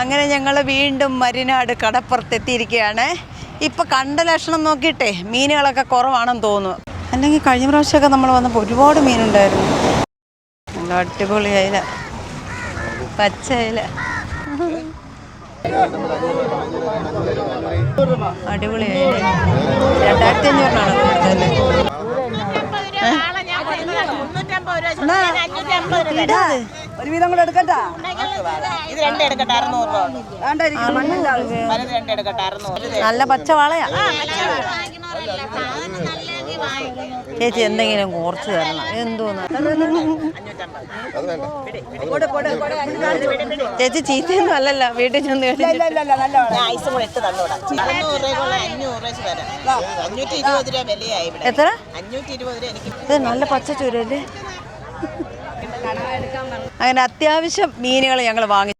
അങ്ങനെ ഞങ്ങൾ വീണ്ടും മരിനാട് കടപ്പുറത്തെത്തിയിരിക്കുകയാണ്. ഇപ്പം കണ്ട ലക്ഷണം നോക്കിയിട്ടേ മീനുകളൊക്കെ കുറവാണെന്ന് തോന്നുന്നു. അല്ലെങ്കിൽ കഴിഞ്ഞ പ്രാവശ്യമൊക്കെ നമ്മൾ വന്നപ്പോൾ ഒരുപാട് മീനുണ്ടായിരുന്നു. നല്ല അടിപൊളി അയില, പച്ച അയില, അടിപൊളി അയില. 2500 കൊടുത്തല്ലേ? ഒരുവിധം കൂടെ എടുക്കട്ടാ. നല്ല പച്ചവാളയാ ചേച്ചി. എന്തെങ്കിലും കുറച്ച് തരണം. എന്തോന്ന് ചേച്ചി, ചീത്തയൊന്നും അല്ലല്ലോ. വീട്ടിൽ ചെന്ന് എത്ര? ഇത് നല്ല പച്ച ചൂരല്ലേ. അങ്ങനെ അത്യാവശ്യം മീനുകൾ ഞങ്ങൾ വാങ്ങി.